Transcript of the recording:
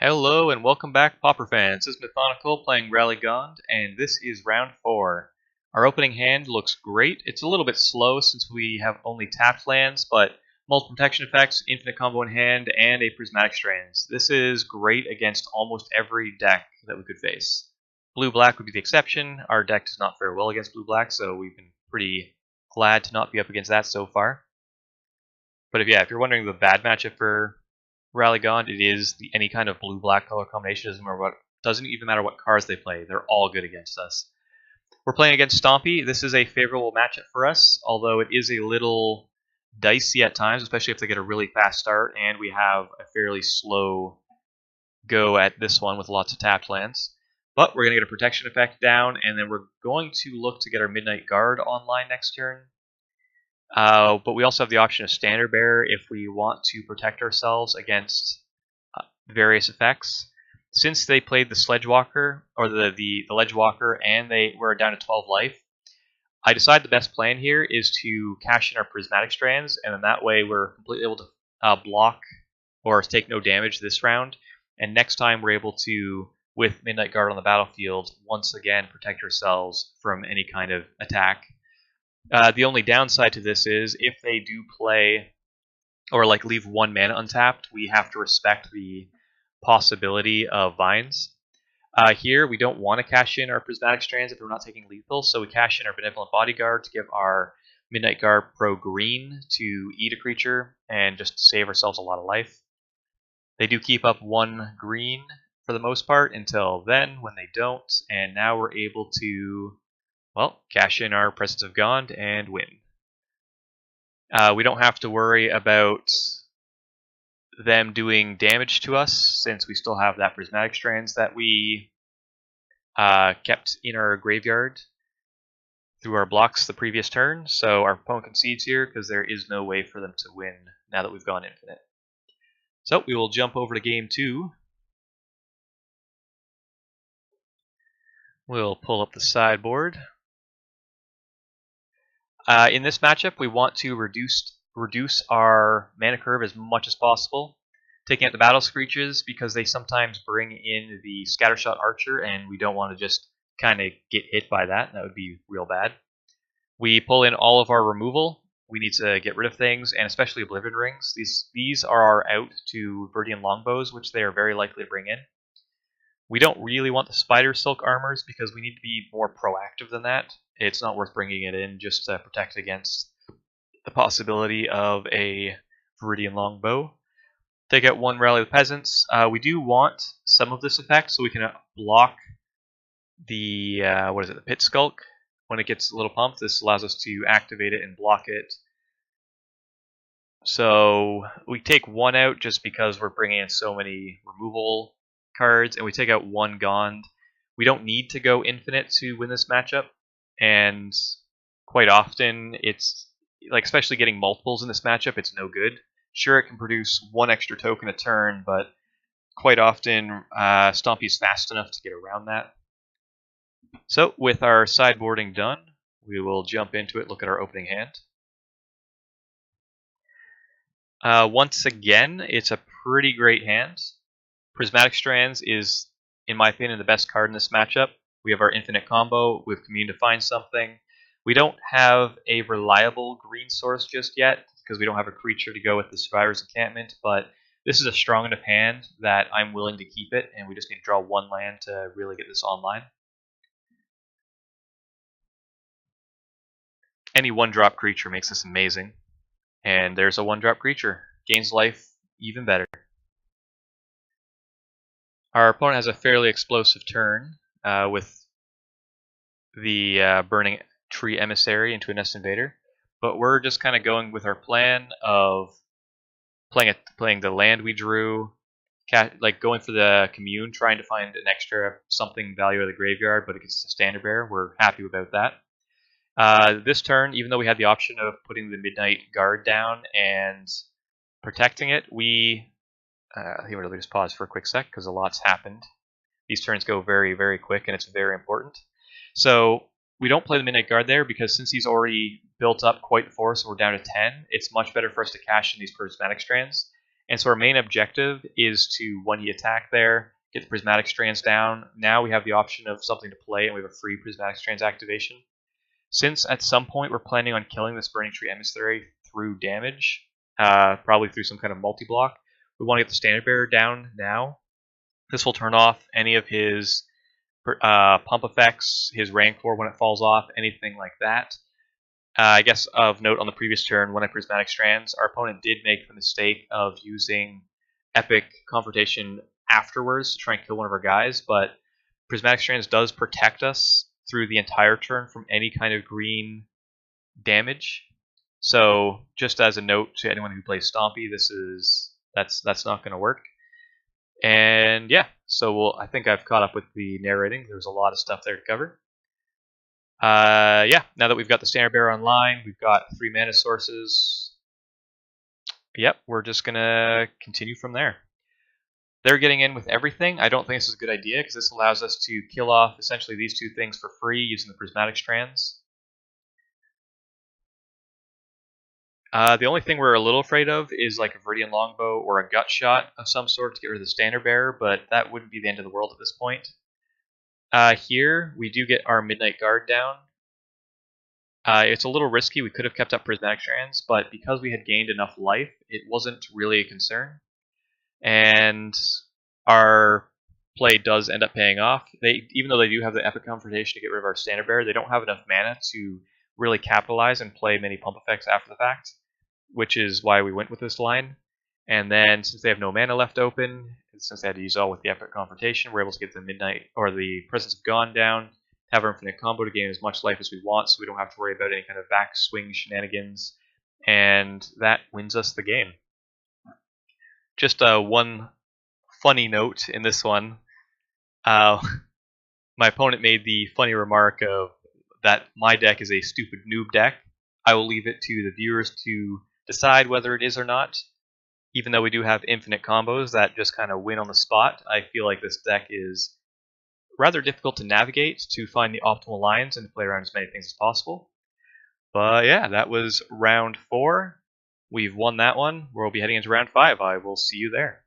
Hello and welcome back, Pauper fans. This is Mathonical playing Rally Gond, and this is round 4. Our opening hand looks great. It's a little bit slow since we have only tapped lands, but multiple protection effects, infinite combo in hand, and a Prismatic Strands. This is great against almost every deck that we could face. Blue-black would be the exception. Our deck does not fare well against blue-black, so we've been pretty glad to not be up against that so far. But if you're wondering the bad matchup for Rally Gond, it is any kind of blue-black color combination. Doesn't even matter what cards they play. They're all good against us. We're playing against Stompy. This is a favorable matchup for us, although it is a little dicey at times, especially if they get a really fast start, and we have a fairly slow go at this one with lots of tapped lands. But we're going to get a protection effect down, and then we're going to look to get our Midnight Guard online next turn. But we also have the option of Standard Bearer if we want to protect ourselves against various effects. Since they played the Sledgewalker, or the Ledgewalker, and they were down to 12 life, I decided the best plan here is to cash in our Prismatic Strands, and then that way we're completely able to block or take no damage this round, and next time we're able to, with Midnight Guard on the battlefield, once again protect ourselves from any kind of attack. The only downside to this is if they do play or leave one mana untapped, we have to respect the possibility of vines. Here we don't want to cash in our Prismatic Strands if we're not taking lethal, so we cash in our Benevolent Bodyguard to give our Midnight Guard pro green to eat a creature and just save ourselves a lot of life. They do keep up 1 green for the most part until then when they don't, and now we're able to, well, cash in our Presence of Gond and win. We don't have to worry about them doing damage to us since we still have that Prismatic Strands that we kept in our graveyard through our blocks the previous turn. So our opponent concedes here because there is no way for them to win now that we've gone infinite. So we will jump over to game 2. We'll pull up the sideboard. In this matchup, we want to reduce our mana curve as much as possible, taking out the battle screeches because they sometimes bring in the Scattershot Archer, and we don't want to just kind of get hit by that. That would be real bad. We pull in all of our removal. We need to get rid of things, and especially Oblivion Rings. These are our out to Viridian Longbows, which they are very likely to bring in. We don't really want the Spider Silk Armors because we need to be more proactive than that. It's not worth bringing it in just to protect against the possibility of a Viridian Longbow. Take out 1 Rally of the Peasants. We do want some of this effect so we can block the the Pit Skulk when it gets a little pumped. This allows us to activate it and block it. So we take 1 out just because we're bringing in so many removal cards, and we take out 1 Gond. We don't need to go infinite to win this matchup, and quite often it's especially getting multiples in this matchup, it's no good. Sure, it can produce 1 extra token a turn, but quite often Stompy's fast enough to get around that. So with our sideboarding done, we will jump into it, look at our opening hand. Once again, it's a pretty great hand. Prismatic Strands is, in my opinion, the best card in this matchup. We have our infinite combo, we have Commune to find something. We don't have a reliable green source just yet, because we don't have a creature to go with the Survivor's Encampment, but this is a strong enough hand that I'm willing to keep it, and we just need to draw 1 land to really get this online. Any 1-drop creature makes this amazing, and there's a 1-drop creature. Gains life even better. Our opponent has a fairly explosive turn with the Burning Tree Emissary into a Nest Invader, but we're just kind of going with our plan of playing the land we drew, going for the Commune, trying to find an extra something value of the graveyard, but it gets a Standard Bearer. We're happy about that. This turn, even though we had the option of putting the Midnight Guard down and protecting it, I think we'll just pause for a quick sec because a lot's happened. These turns go very, very quick, and it's very important. So we don't play the Midnight Guard there because since he's already built up quite the force, we're down to 10, it's much better for us to cash in these Prismatic Strands. And so our main objective is to, when he attack there, get the Prismatic Strands down. Now we have the option of something to play, and we have a free Prismatic Strands activation. Since at some point we're planning on killing this Burning Tree Emissary through damage, probably through some kind of multi-block, we want to get the Standard Bearer down now. This will turn off any of his pump effects, his Rancor when it falls off, anything like that. I guess of note on the previous turn, when I Prismatic Strands, our opponent did make the mistake of using Epic Confrontation afterwards to try and kill one of our guys, but Prismatic Strands does protect us through the entire turn from any kind of green damage. So just as a note to anyone who plays Stompy, that's not going to work. And yeah, so I think I've caught up with the narrating. There's a lot of stuff there to cover. Yeah, now that we've got the Standard Bearer online, we've got 3 mana sources. Yep, we're just going to continue from there. They're getting in with everything. I don't think this is a good idea, because this allows us to kill off essentially these 2 things for free using the Prismatic Strands. The only thing we're a little afraid of is like a Viridian Longbow or a Gut Shot of some sort to get rid of the Standard Bearer, but that wouldn't be the end of the world at this point. Here, we do get our Midnight Guard down. It's a little risky. We could have kept up Prismatic Strands, but because we had gained enough life, it wasn't really a concern. And our play does end up paying off. Even though they do have the Epic Confrontation to get rid of our Standard Bearer, they don't have enough mana to really capitalize and play many pump effects after the fact, which is why we went with this line. And then, since they have no mana left open, since they had to use all with the Epic Confrontation, we're able to get the Midnight or the Presence of Gone down, have our Infinite Combo to gain as much life as we want, so we don't have to worry about any kind of backswing shenanigans, and that wins us the game. Just one funny note in this one. My opponent made the funny remark of that my deck is a stupid noob deck. I will leave it to the viewers to decide whether it is or not. Even though we do have infinite combos that just kind of win on the spot, I feel like this deck is rather difficult to navigate to find the optimal lines and to play around as many things as possible. But yeah, that was round 4. We've won that one. We'll be heading into round 5. I will see you there.